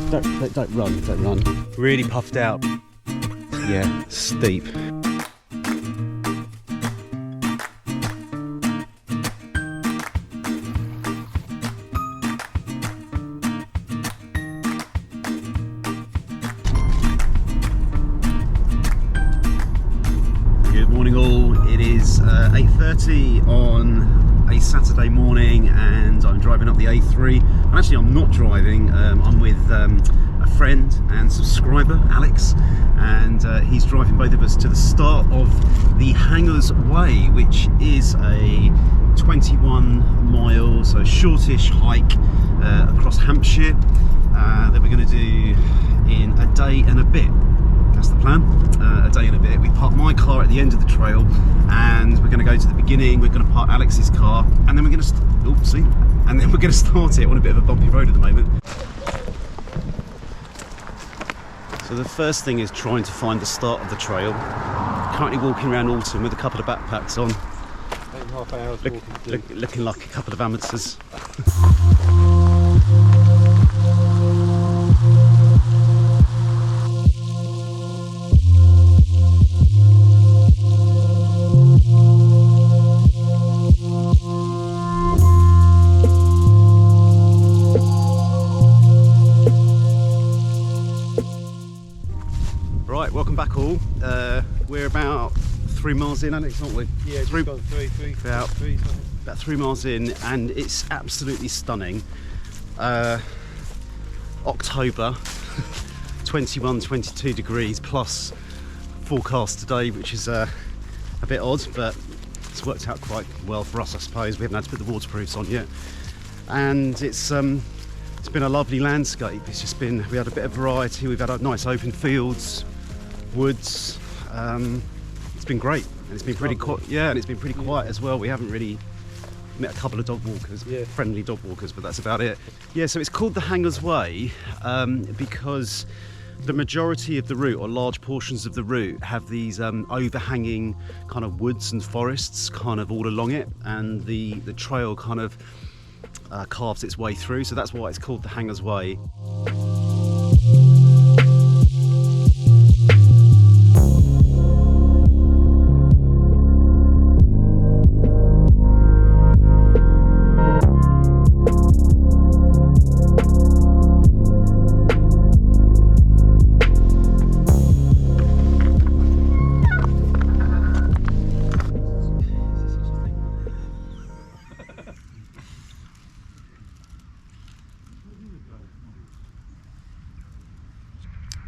Don't run. Really puffed out. Yeah, steep. Good morning all. It is 8:30 on a Saturday morning and I'm driving up the A3. Actually, I'm not driving, I'm with a friend and subscriber, Alex, and he's driving both of us to the start of the Hangers Way, which is a 21 mile, so shortish hike across Hampshire that we're going to do in a day and a bit. That's the plan, a day and a bit. We parked my car at the end of the trail and we're going to go to the beginning. We're going to park Alex's car and then we're going to start it on a bit of a bumpy road at the moment. So the first thing is trying to find the start of the trail. Currently walking around Alton with a couple of backpacks on. 8.5 hours walking. Looking like a couple of amateurs. Right, welcome back all. We're about 3 miles in, Alex, aren't we? Yeah, just gone about 3 miles in, and it's absolutely stunning. October, 21, 22 degrees plus forecast today, which is a bit odd, but it's worked out quite well for us, I suppose. We haven't had to put the waterproofs on yet, and it's been a lovely landscape. It's just been, we had a bit of variety. We've had nice open fields, woods. It's been great, and it's been pretty quiet. Yeah, and it's been pretty quiet as well. We haven't really met a couple of dog walkers, friendly dog walkers, but that's about it. Yeah, so it's called the Hangers Way because the majority of the route, or large portions of the route, have these overhanging kind of woods and forests kind of all along it, and the trail kind of carves its way through, so that's why it's called the Hangers Way.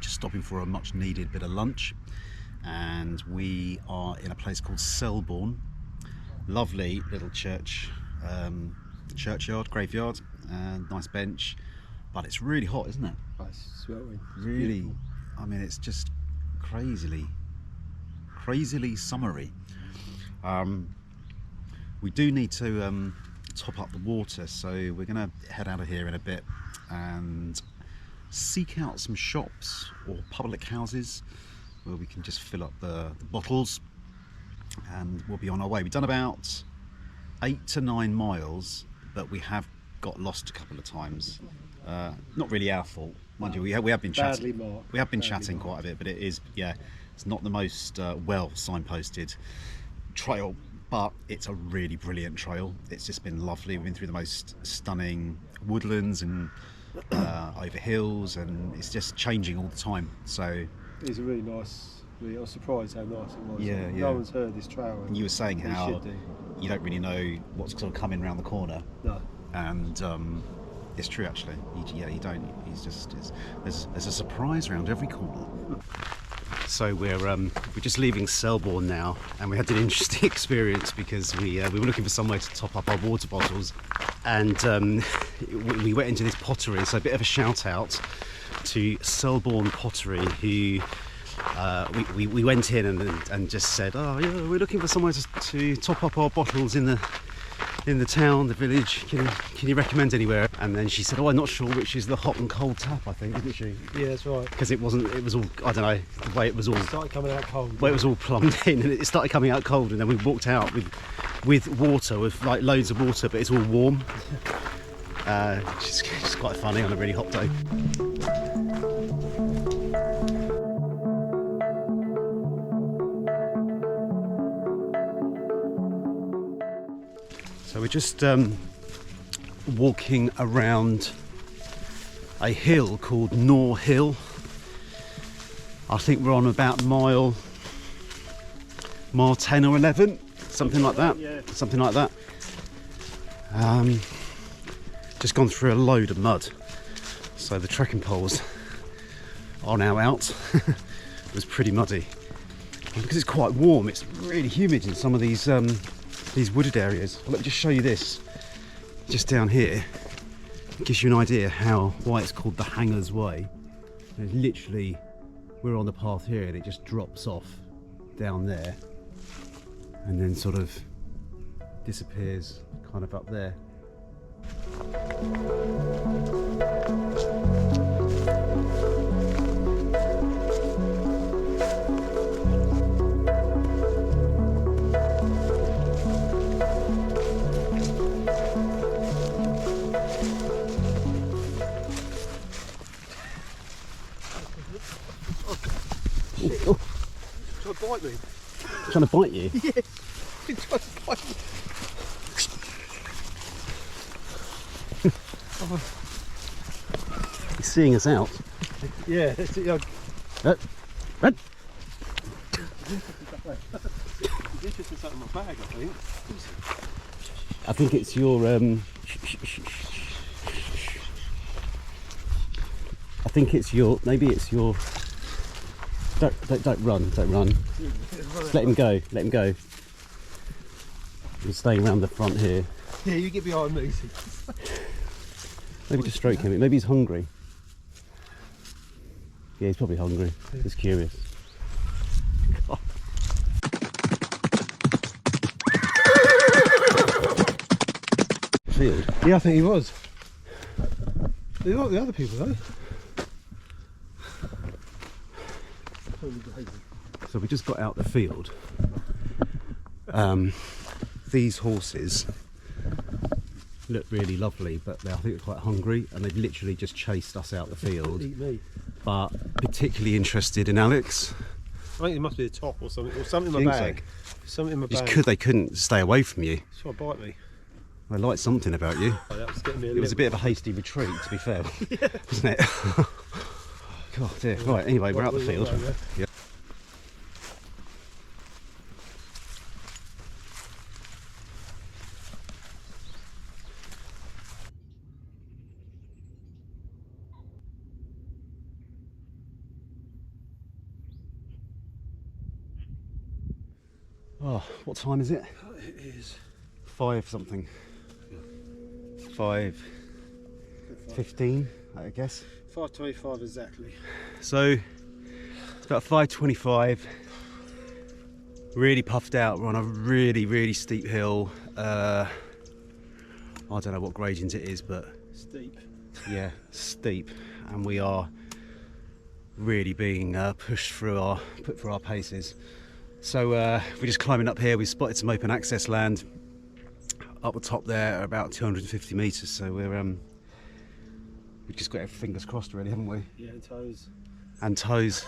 Stopping for a much needed bit of lunch, and we are in a place called Selborn. Lovely little church, churchyard, graveyard, and nice bench, but it's really hot, isn't it? It's sweltering. Really, beautiful. I mean, it's just crazily summery. We do need to top up the water, so we're going to head out of here in a bit and seek out some shops or public houses where we can just fill up the bottles, and we'll be on our way. We've done about 8 to 9 miles, but we have got lost a couple of times. Not really our fault, mind you. We have been chatting. We have been chatting quite a bit, but it is, yeah, it's not the most well signposted trail, but it's a really brilliant trail. It's just been lovely. We've been through the most stunning woodlands and over hills, and it's just changing all the time. So it's a really nice. I was surprised how nice it was. Yeah. No one's heard this trail. And you were saying how you don't really know what's sort of coming around the corner. No. And it's true actually. You don't. There's a surprise around every corner. So we're just leaving Selborn now, and we had an interesting experience because we were looking for somewhere to top up our water bottles, and we went into this pottery. So a bit of a shout out to Selborn Pottery, who we went in and just said, oh yeah, we're looking for somewhere to top up our bottles in the town, the village. Can you recommend anywhere? And then she said, oh, I'm not sure which is the hot and cold tap, I think, didn't she? Yeah, that's right. Because it was all, I don't know, the way it was all... It started coming out cold. The way it was all plumbed in, and it started coming out cold, and then we walked out with water, with like loads of water, but it's all warm. Which is quite funny on a really hot day. just walking around a hill called Nor Hill. I think we're on about mile 10 or 11, something like that. Yeah. Something like that. Just gone through a load of mud, so the trekking poles are now out. It was pretty muddy, and because it's quite warm, it's really humid in some of these wooded areas. Let me just show you this, just down here. It gives you an idea why it's called the Hangers Way. There's literally, we're on the path here, and it just drops off down there, and then sort of disappears kind of up there. Oh. Trying to bite me. Trying to bite you? Yeah. He's trying to bite me. He's seeing us out. Yeah, that's it. Red. He's interested in something in my bag, I think. I think it's your I think it's your, maybe it's your, don't run. Just let him go. He's staying around the front here. Yeah, you get behind me. Maybe just stroke him. Maybe he's hungry. Yeah, he's probably hungry. He's curious. Field. Yeah, I think he was. They like the other people though. So we just got out the field. These horses look really lovely, but I think they're quite hungry, and they've literally just chased us out the field. Eat me. But particularly interested in Alex. I think it must be the top or something in my Think bag. Something in my bag. They couldn't stay away from you. It's trying to bite me. They liked something about you. Oh, that was getting me It was a bit of a hasty retreat, to be fair, wasn't it? God dear. Right, anyway, we're out the field. Yeah. Oh, what time is it? It is 5 something. 5:15, I guess. 5:25 exactly. So it's about 5:25. Really puffed out. We're on a really steep hill. I don't know what gradient it is, but Steep. yeah, steep, and we are really being put through our paces. So we're just climbing up here. We spotted some open access land up the top there, about 250 metres. So we've just got our fingers crossed, really, haven't we? Yeah, and toes. And toes.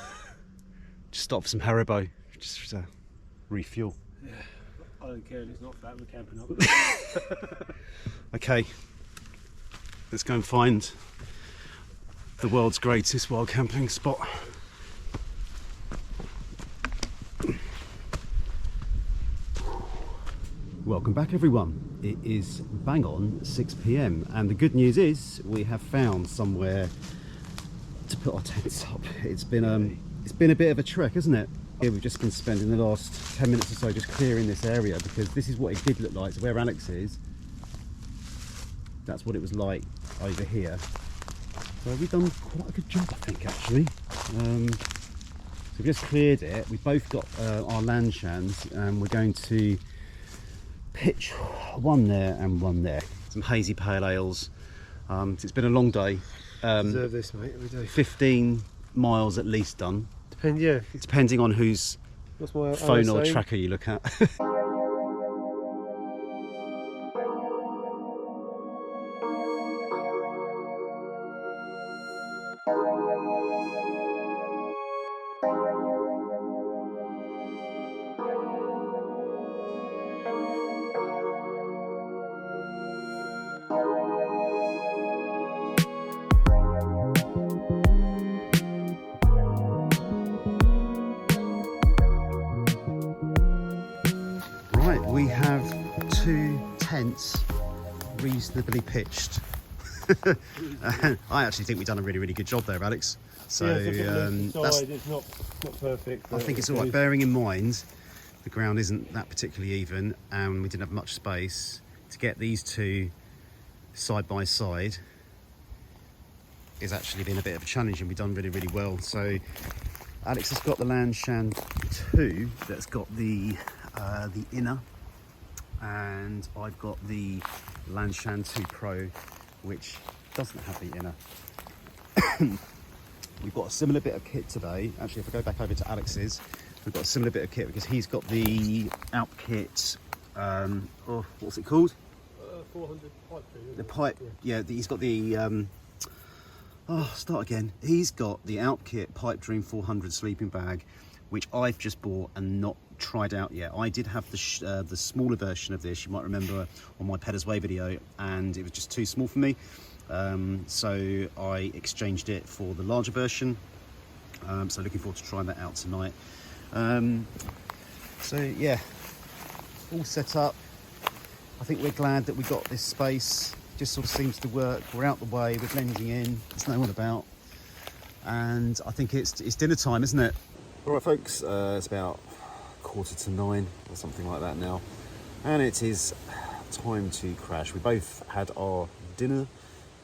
Just stop for some Haribo, just refuel. Yeah, I don't care if it's not fat. We're camping up. Okay, let's go and find the world's greatest wild camping spot. Welcome back, everyone. It is bang on 6 p.m. and the good news is we have found somewhere to put our tents up. It's been a bit of a trek, hasn't it? Here we've just been spending the last 10 minutes or so just clearing this area, because this is what it did look like. So where Alex is, that's what it was like over here. So we've done quite a good job, I think, actually. So we just cleared it. We've both got our land shans, and we're going to pitch one there and one there. Some hazy pale ales. It's been a long day. Deserve this, mate. We do. 15 miles at least done. Depending on whose What's my phone or saying? tracker you look at. tents reasonably pitched. I actually think we've done a really, really good job there, Alex. So it's not perfect. I think it's all right, bearing in mind the ground isn't that particularly even and we didn't have much space. To get these two side by side is actually been a bit of a challenge, and we've done really, really well. So Alex has got the Lanshan 2 that's got the inner, and I've got the Lanshan 2 Pro which doesn't have the inner. We've got a similar bit of kit today. Actually, if I go back over to Alex's, we've got a similar bit of kit because he's got the Alp kit. What's it called? 400 pipe dream. The pipe, yeah. He's got the. Start again. He's got the Alp kit Pipe Dream 400 sleeping bag, which I've just bought and not tried out yet. I did have the smaller version of this. You might remember on my Petters Way video, and it was just too small for me. So I exchanged it for the larger version. So looking forward to trying that out tonight. So yeah, all set up. I think we're glad that we got this space. It just sort of seems to work. We're out the way, we're blending in, there's no one about. And I think it's dinner time, isn't it? All right, folks, it's about 8:45 or something like that now. And it is time to crash. We both had our dinner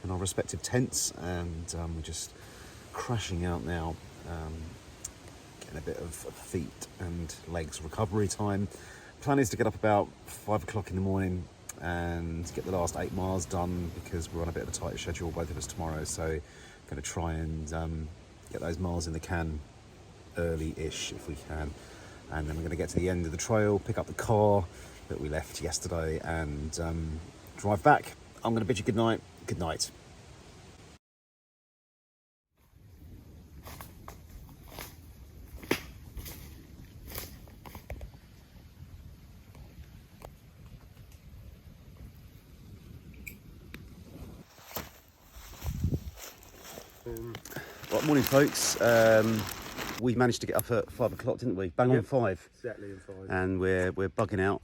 in our respective tents, and we're just crashing out now. Getting a bit of feet and legs recovery time. Plan is to get up about 5 o'clock in the morning and get the last 8 miles done, because we're on a bit of a tight schedule, both of us, tomorrow. So going to try and get those miles in the can early-ish if we can. And then we're going to get to the end of the trail, pick up the car that we left yesterday, and drive back. I'm going to bid you good night. Good night. Right, morning, folks. We managed to get up at 5 o'clock, didn't we? Bang on 5. Exactly on 5. And we're bugging out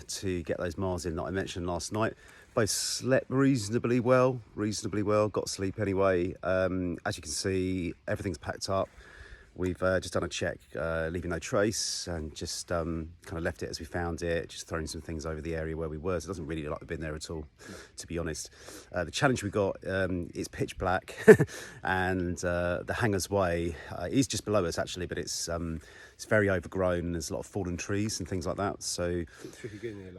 to get those miles in that I mentioned last night. Both slept reasonably well. Got sleep anyway. As you can see, everything's packed up. We've just done a check, leaving no trace, and just kind of left it as we found it, just throwing some things over the area where we were. So it doesn't really look like we've been there at all, to be honest. The challenge we got is pitch black, and the Hangers Way is just below us actually, but it's very overgrown. There's a lot of fallen trees and things like that. So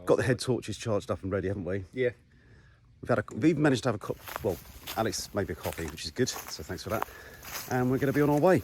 got the head torches charged up and ready, haven't we? Yeah. We've even managed to have well, Alex made me a coffee, which is good. So thanks for that. And we're going to be on our way.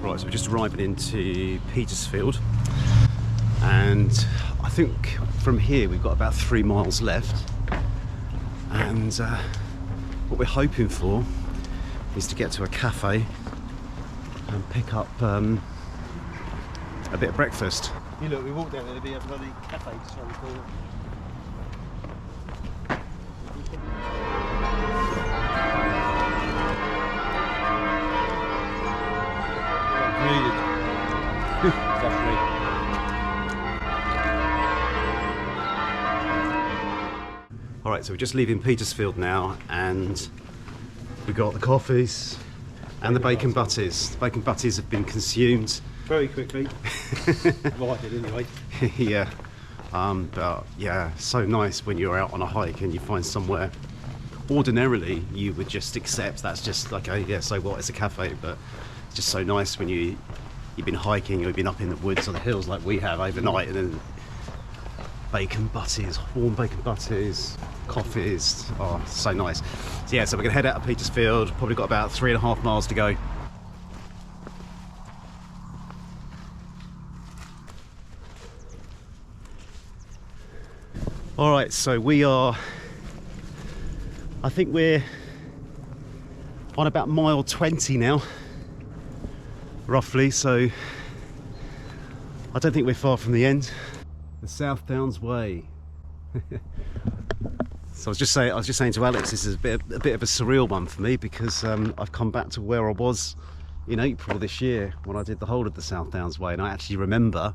Right, so we're just arriving into Petersfield, and I think from here we've got about 3 miles left, and what we're hoping for is to get to a cafe and pick up a bit of breakfast. You look, we walked down there, there'd be a bloody cafe just around the corner. Right, so we're just leaving Petersfield now, and we got the coffees and the bacon butties. The bacon butties have been consumed very quickly. Well, I did anyway. Yeah, but yeah, so nice when you're out on a hike and you find somewhere ordinarily you would just accept that's just like, oh yeah, so what, it's a cafe, but it's just so nice when you've been hiking or you've been up in the woods or the hills like we have overnight, and then bacon butties, warm bacon butties, coffees, oh, so nice. So yeah, so we're gonna head out of Petersfield, probably got about 3.5 miles to go. All right, so I think we're on about mile 20 now, roughly, so I don't think we're far from the end. The South Downs Way. So I was just saying to Alex, this is a bit of a surreal one for me, because I've come back to where I was in April this year when I did the whole of the South Downs Way, and I actually remember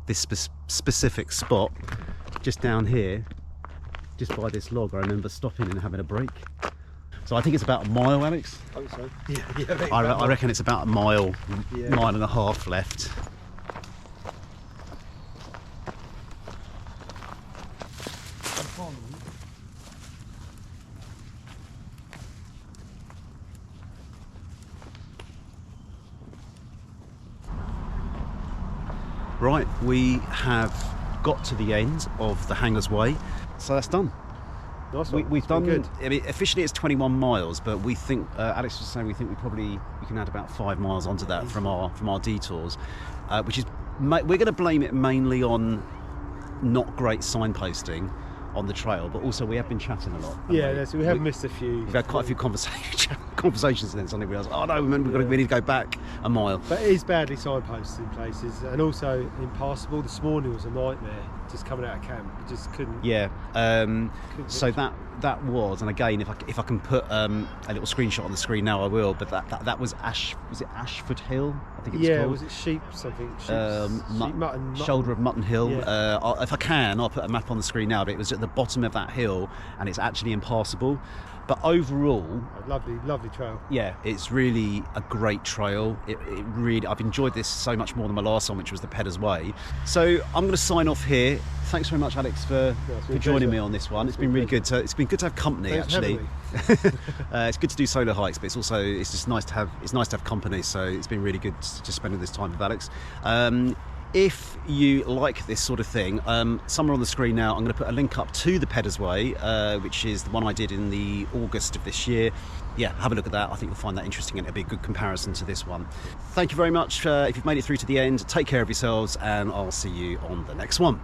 this specific spot just down here, just by this log. I remember stopping and having a break. So I think it's about a mile, Alex. I think so. Yeah. I reckon it's about a mile, mile and a half left. Right, we have got to the end of the Hangers Way, so that's done. Nice We've done good. I mean, officially it's 21 miles, but we think Alex was saying we think we can add about 5 miles onto that from our detours, which is we're going to blame it mainly on not great signposting on the trail, but also we have been chatting a lot. Yeah, so we have missed a few. We've had quite a few conversations, and then suddenly we realised, oh no, we need to go back a mile. But it is badly signposted in places, and also impassable. This morning was a nightmare, just coming out of camp. You just couldn't. Yeah. So that was, and again, if I can put a little screenshot on the screen now, I will. But that was Was it Ashford Hill? I think it was called. Was it sheep something? Mutton. Shoulder of Mutton Hill. Yeah. If I can, I'll put a map on the screen now. But it was at the bottom of that hill, and it's actually impassable. But overall, lovely trail. Yeah, it's really a great trail. It really, I've enjoyed this so much more than my last one, which was the Pedders Way. So I'm going to sign off here. Thanks very much, Alex, for joining me on this one. It's been really good. It's been good to have company. Thanks actually. It's good to do solo hikes, but it's just nice to have company. So it's been really good just spending this time with Alex. If you like this sort of thing, somewhere on the screen now, I'm going to put a link up to the Pedders Way, which is the one I did in the August of this year. Yeah, have a look at that. I think you'll find that interesting, and it'll be a good comparison to this one. Thank you very much. If you've made it through to the end, take care of yourselves, and I'll see you on the next one.